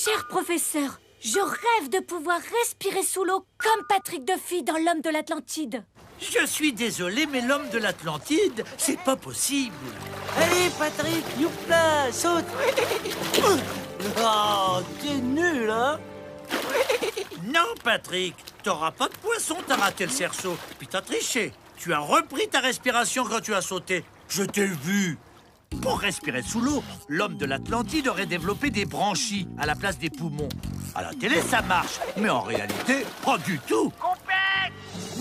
Cher professeur, je rêve de pouvoir respirer sous l'eau comme Patrick Duffy dans L'Homme de l'Atlantide. Je suis désolé, mais l'homme de l'Atlantide, c'est pas possible. Allez, Patrick, youpla, saute. Oh, t'es nul, hein? Non, Patrick, t'auras pas de poisson, t'as raté le cerceau. Puis t'as triché. Tu as repris ta respiration quand tu as sauté. Je t'ai vu. Pour respirer sous l'eau, l'homme de l'Atlantide aurait développé des branchies à la place des poumons. À la télé, ça marche, mais en réalité, pas du tout.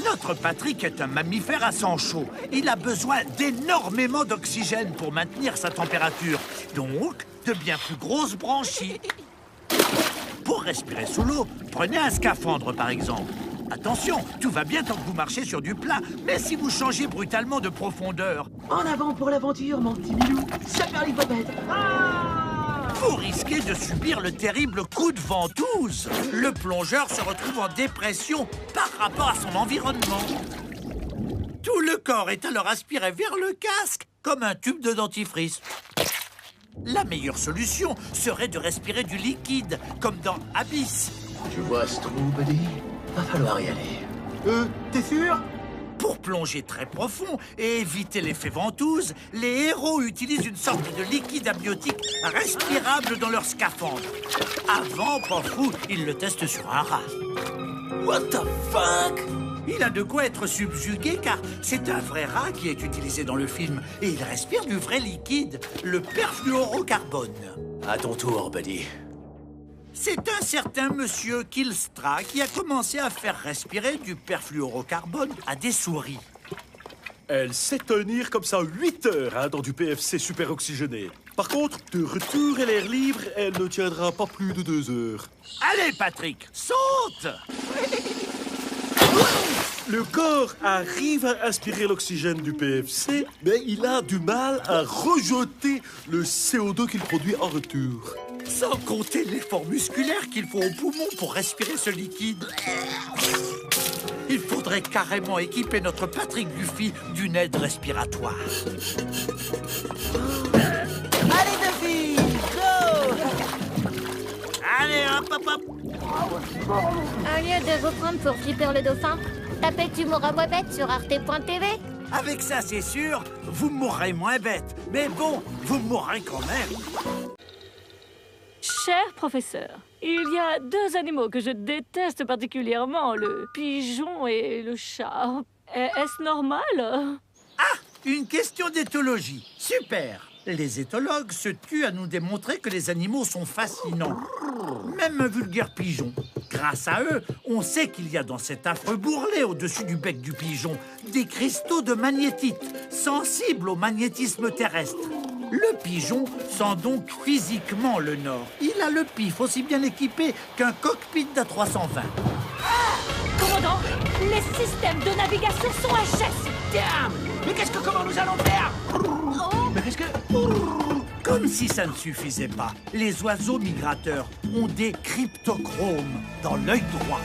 Notre Patrick est un mammifère à sang chaud. Il a besoin d'énormément d'oxygène pour maintenir sa température. Donc, de bien plus grosses branchies. Pour respirer sous l'eau, prenez un scaphandre, par exemple. Attention, tout va bien tant que vous marchez sur du plat, mais si vous changez brutalement de profondeur... En avant pour l'aventure, mon petit Milou. Superlipopette. Vous risquez de subir le terrible coup de ventouse. Le plongeur se retrouve en dépression par rapport à son environnement. Tout le corps est alors aspiré vers le casque, comme un tube de dentifrice. La meilleure solution serait de respirer du liquide, comme dans Abyss. Je vois ce trou, Buddy. Va falloir y aller. T'es sûr? Pour plonger très profond et éviter l'effet ventouse, les héros utilisent une sorte de liquide amniotique respirable dans leur scaphandre. Avant, pas fou, ils le testent sur un rat. What the fuck? Il a de quoi être subjugué car c'est un vrai rat qui est utilisé dans le film et il respire du vrai liquide, le perfluorocarbone. À ton tour, Buddy. C'est un certain monsieur Killstra qui a commencé à faire respirer du perfluorocarbone à des souris. Elle sait tenir comme ça 8 heures hein, dans du PFC super oxygéné. Par contre, de retour et l'air libre, elle ne tiendra pas plus de 2 heures. Allez, Patrick, saute! Le corps arrive à aspirer l'oxygène du PFC, mais il a du mal à rejeter le CO2 qu'il produit en retour. Sans compter l'effort musculaire qu'il faut aux poumons pour respirer ce liquide. Il faudrait carrément équiper notre Patrick Duffy d'une aide respiratoire. Allez, Duffy, go! Allez, hop, hop, hop! Au lieu de vous prendre pour Flipper le dauphin, tapez Tu mourras moins bête sur arte.tv. Avec ça, c'est sûr, vous mourrez moins bête. Mais bon, vous mourrez quand même. Cher professeur, il y a 2 animaux que je déteste particulièrement, le pigeon et le chat. Est-ce normal? Ah, une question d'éthologie. Super. Les éthologues se tuent à nous démontrer que les animaux sont fascinants. Même un vulgaire pigeon. Grâce à eux, on sait qu'il y a dans cet affreux bourrelet au-dessus du bec du pigeon des cristaux de magnétite, sensibles au magnétisme terrestre. Le pigeon sent donc physiquement le nord. Il a le pif aussi bien équipé qu'un cockpit d'A320. Commandant, les systèmes de navigation sont HS. Damn! Mais comment nous allons faire? Mais qu'est-ce que... Comme si ça ne suffisait pas, les oiseaux migrateurs ont des cryptochromes dans l'œil droit.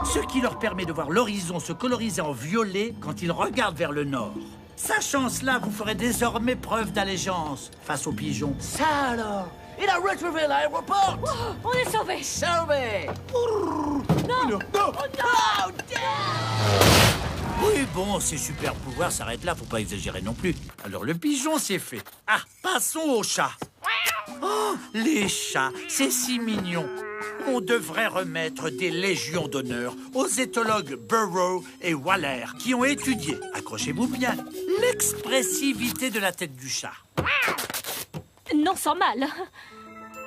Ce qui leur permet de voir l'horizon se coloriser en violet quand ils regardent vers le nord. Sachant cela, vous ferez désormais preuve d'allégeance face aux pigeons. Ça alors? Il a retrouvé l'aéroport! Oh, on est sauvés. Sauvé! Non. Oh, damn! Oui, bon, ces super pouvoirs s'arrêtent là, faut pas exagérer non plus. Alors le pigeon, c'est fait. Ah, passons aux chats. Oh, les chats, c'est si mignon. On devrait remettre des légions d'honneur aux éthologues Burrow et Waller qui ont étudié, accrochez-vous bien, l'expressivité de la tête du chat. Non sans mal.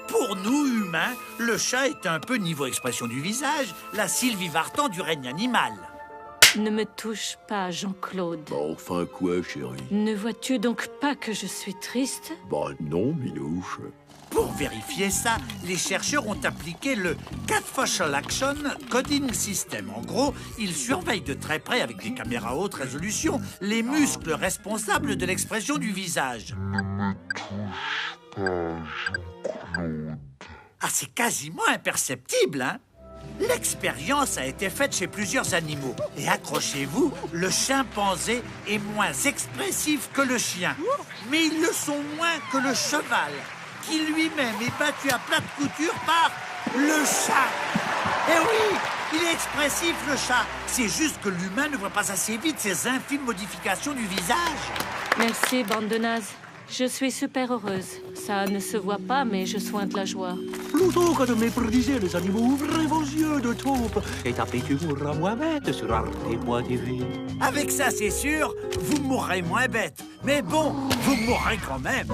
Pour nous, humains, le chat est un peu niveau expression du visage, la Sylvie Vartan du règne animal. Ne me touche pas, Jean-Claude. Bah enfin quoi, chérie? Ne vois-tu donc pas que je suis triste? Bah non, Minouche. Pour vérifier ça, les chercheurs ont appliqué le Cat Facial Action Coding System. En gros, ils surveillent de très près avec des caméras à haute résolution les muscles responsables de l'expression du visage. Ah, c'est quasiment imperceptible, hein? L'expérience a été faite chez plusieurs animaux. Et accrochez-vous, le chimpanzé est moins expressif que le chien. Mais ils le sont moins que le cheval. qui lui-même est battu à plat de couture par le chat. Eh oui, il est expressif, le chat. C'est juste que l'humain ne voit pas assez vite ces infimes modifications du visage. Merci, bande de nazes. Je suis super heureuse. Ça ne se voit pas, mais je sointe la joie. Plutôt que de mépriser les animaux, ouvrez vos yeux de taupe et tapez Humour à moi bête sur arte.tv. Avec ça, c'est sûr, vous mourrez moins bête. Mais bon, vous mourrez quand même.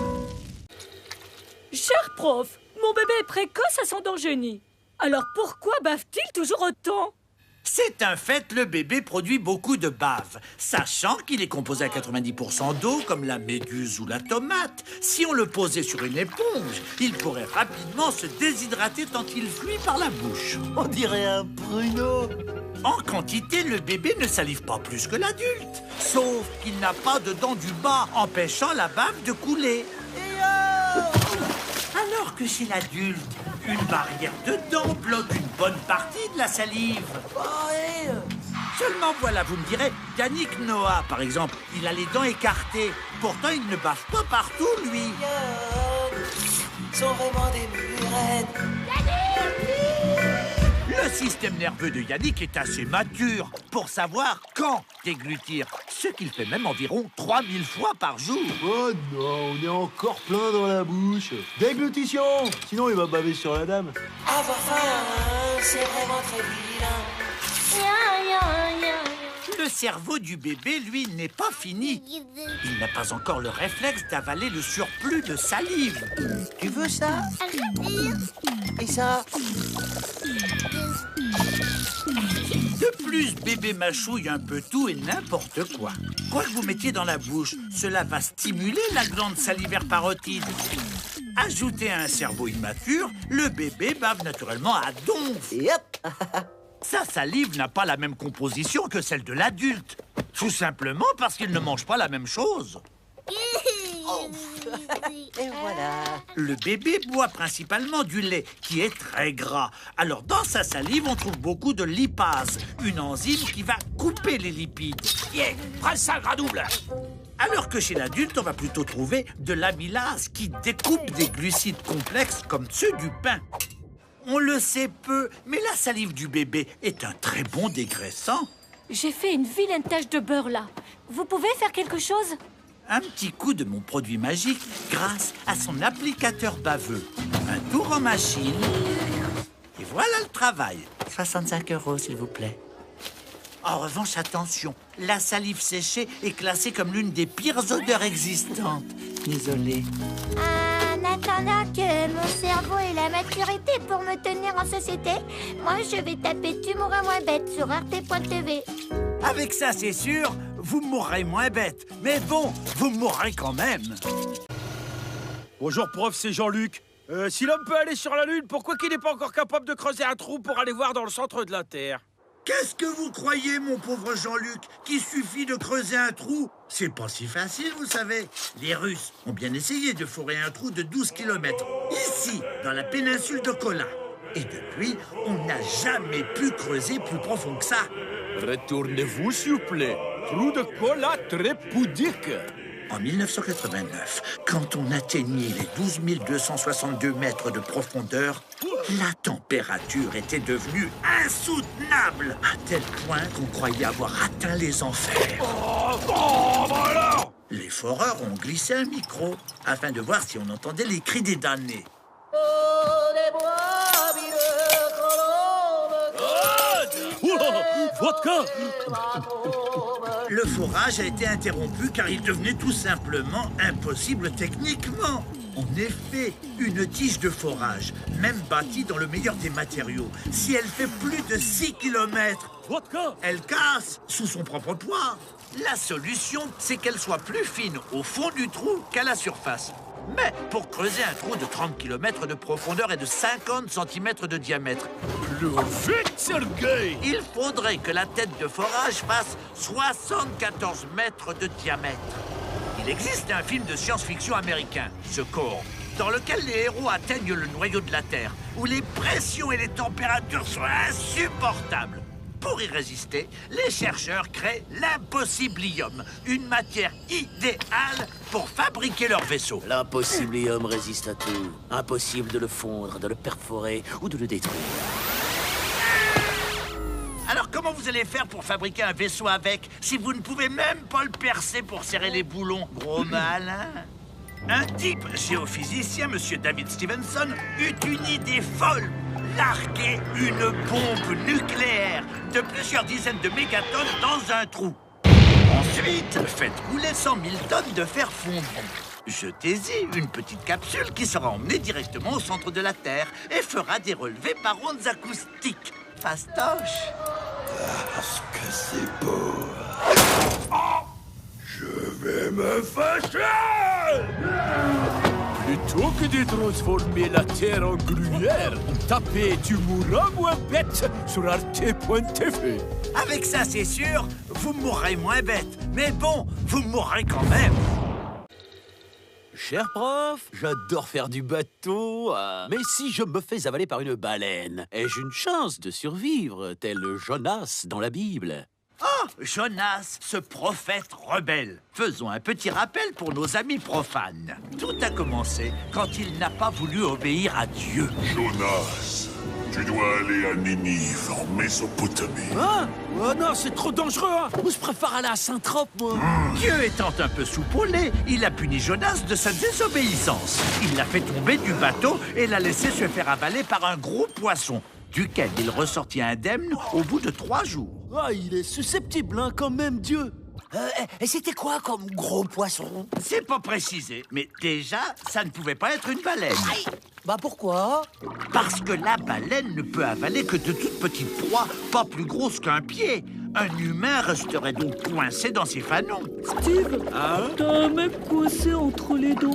Cher prof, mon bébé est précoce à son génie. Alors pourquoi bave-t-il toujours autant? C'est un fait, le bébé produit beaucoup de bave. Sachant qu'il est composé à 90% d'eau, comme la méduse ou la tomate, si on le posait sur une éponge, il pourrait rapidement se déshydrater tant il fuit par la bouche. On dirait un pruneau. En quantité, le bébé ne salive pas plus que l'adulte. Sauf qu'il n'a pas de dents du bas, empêchant la bave de couler. Alors que chez l'adulte, une barrière de dents bloque une bonne partie de la salive. Seulement voilà, vous me direz, Yannick Noah, par exemple, il a les dents écartées. Pourtant, il ne bave pas partout, lui. Sont vraiment des murettes. Le système nerveux de Yannick est assez mature pour savoir quand déglutir, ce qu'il fait même environ 3000 fois par jour. Oh non, on est encore plein dans la bouche. Déglutition, sinon il va baver sur la dame. Avoir faim, c'est vraiment très vilain. Le cerveau du bébé, lui, n'est pas fini. Il n'a pas encore le réflexe d'avaler le surplus de salive. Tu veux ça? Et ça? De plus, bébé mâchouille un peu tout et n'importe quoi. Quoi que vous mettiez dans la bouche, cela va stimuler la glande salivaire parotide. Ajouté à un cerveau immature, le bébé bave naturellement à donf. Et hop! Sa salive n'a pas la même composition que celle de l'adulte. Tout simplement parce qu'il ne mange pas la même chose. Et voilà. Le bébé boit principalement du lait, qui est très gras. Alors, dans sa salive, on trouve beaucoup de lipase, une enzyme qui va couper les lipides. Yeah, prends ça, gras double. Alors que chez l'adulte, on va plutôt trouver de l'amylase, qui découpe des glucides complexes comme ceux du pain. On le sait peu, mais la salive du bébé est un très bon dégraissant. J'ai fait une vilaine tache de beurre là. Vous pouvez faire quelque chose? Un petit coup de mon produit magique grâce à son applicateur baveux. Un tour en machine. Et voilà le travail. 65 € s'il vous plaît. En revanche, attention, la salive séchée est classée comme l'une des pires odeurs existantes. Désolé. En attendant que mon cerveau ait la maturité pour me tenir en société, moi je vais taper Tu mourras moins bête sur arte.tv. Avec ça, c'est sûr, vous mourrez moins bête. Mais bon, vous mourrez quand même. Bonjour prof, c'est Jean-Luc. Si l'homme peut aller sur la Lune, pourquoi qu'il n'est pas encore capable de creuser un trou pour aller voir dans le centre de la Terre? Qu'est-ce que vous croyez, mon pauvre Jean-Luc, qu'il suffit de creuser un trou? C'est pas si facile, vous savez. Les Russes ont bien essayé de forer un trou de 12 km, ici, dans la péninsule de Kola. Et depuis, on n'a jamais pu creuser plus profond que ça. Retournez-vous, s'il vous plaît. Trou de Kola très pudique. En 1989, quand on atteignait les 12 262 mètres de profondeur, la température était devenue insoutenable, à tel point qu'on croyait avoir atteint les enfers. Les foreurs ont glissé un micro, afin de voir si on entendait les cris des damnés. Vodka! Le forage a été interrompu car il devenait tout simplement impossible techniquement. En effet, une tige de forage, même bâtie dans le meilleur des matériaux, si elle fait plus de 6 km, Vodka! elle casse sous son propre poids. La solution, c'est qu'elle soit plus fine au fond du trou qu'à la surface. Mais pour creuser un trou de 30 km de profondeur et de 50 cm de diamètre, Plus vite, Sergei! il faudrait que la tête de forage fasse 74 mètres de diamètre. Il existe un film de science-fiction américain, Secours, dans lequel les héros atteignent le noyau de la Terre, où les pressions et les températures sont insupportables. Pour y résister, les chercheurs créent l'impossiblium, une matière idéale pour fabriquer leur vaisseau. L'impossiblium résiste à tout. Impossible de le fondre, de le perforer ou de le détruire. Alors comment vous allez faire pour fabriquer un vaisseau avec si vous ne pouvez même pas le percer pour serrer les boulons? Gros malin. Un type géophysicien, monsieur David Stevenson, eut une idée folle. Larguer une bombe nucléaire de plusieurs dizaines de mégatonnes dans un trou. Ensuite, faites couler 100 000 tonnes de fer fondant. Jetez-y une petite capsule qui sera emmenée directement au centre de la Terre et fera des relevés par ondes acoustiques. Fastoche. Parce que c'est beau. Je vais me fâcher! Plutôt que de transformer la terre en gruyère, tapez Tu mourras moins bête sur arte.tv. Avec ça, c'est sûr, vous mourrez moins bête. Mais bon, vous mourrez quand même. Cher prof, j'adore faire du bateau, mais si je me fais avaler par une baleine, ai-je une chance de survivre, tel Jonas dans la Bible? Oh, Jonas, ce prophète rebelle. Faisons un petit rappel pour nos amis profanes. Tout a commencé quand il n'a pas voulu obéir à Dieu. Jonas, tu dois aller à Ninive, en Mésopotamie. Hein? Oh non, c'est trop dangereux, hein. Moi, je préfère aller à Saint-Trope, moi. Dieu étant un peu soupolé, il a puni Jonas de sa désobéissance. Il l'a fait tomber du bateau et l'a laissé se faire avaler par un gros poisson, duquel il ressortit indemne au bout de 3 jours. Ah, il est susceptible, hein, quand même, Dieu. Et c'était quoi comme gros poisson? C'est pas précisé, mais déjà, ça ne pouvait pas être une baleine. Aïe. Bah pourquoi? Parce que la baleine ne peut avaler que de toutes petites proies, pas plus grosses qu'un pied. Un humain resterait donc coincé dans ses fanons. Steve, t'as un mec coincé entre les dents.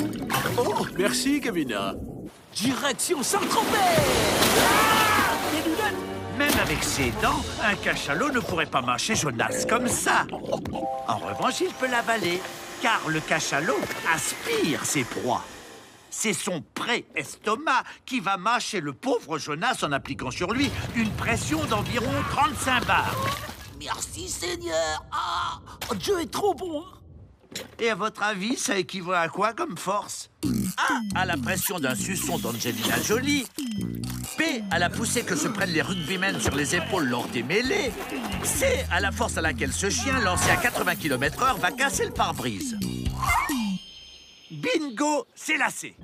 Oh, merci, Kevina. Direction Saint-Tropez. Même avec ses dents, un cachalot ne pourrait pas marcher Jonas comme ça. En revanche, il peut l'avaler, car le cachalot aspire ses proies. C'est son pré-estomac qui va mâcher le pauvre Jonas en appliquant sur lui une pression d'environ 35 bars. Merci, Seigneur. Ah, Dieu est trop bon. Et à votre avis, ça équivaut à quoi comme force? A, à la pression d'un suçon d'Angelina Jolie. B, à la poussée que se prennent les rugbymen sur les épaules lors des mêlées. C, à la force à laquelle ce chien, lancé à 80 km/h, va casser le pare-brise. Bingo, c'est la C.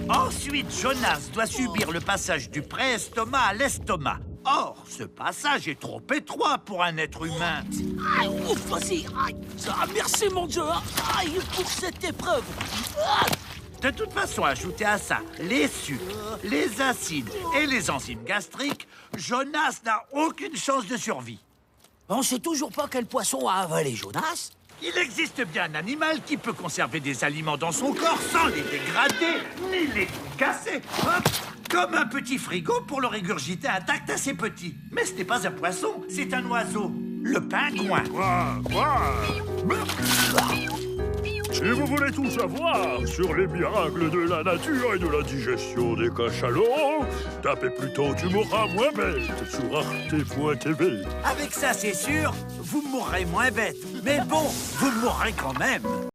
Ensuite, Jonas doit subir le passage du pré-estomac à l'estomac. Or, ce passage est trop étroit pour un être humain. Aïe, ouf, vas-y. Aïe. Ah, merci, mon Dieu. Aïe, pour cette épreuve. Ah. De toute façon, ajoutez à ça les sucres, les acides et les enzymes gastriques, Jonas n'a aucune chance de survie. On sait toujours pas quel poisson a avalé Jonas. Il existe bien un animal qui peut conserver des aliments dans son corps sans les dégrader ni les casser. Hop, comme un petit frigo pour le régurgiter intact à ses petits. Mais ce n'est pas un poisson, c'est un oiseau, le pingouin. Si vous voulez tout savoir sur les miracles de la nature et de la digestion des cachalots, tapez plutôt Tu mourras moins bête sur arte.tv. Avec ça, c'est sûr, vous mourrez moins bête. Mais bon, vous mourrez quand même.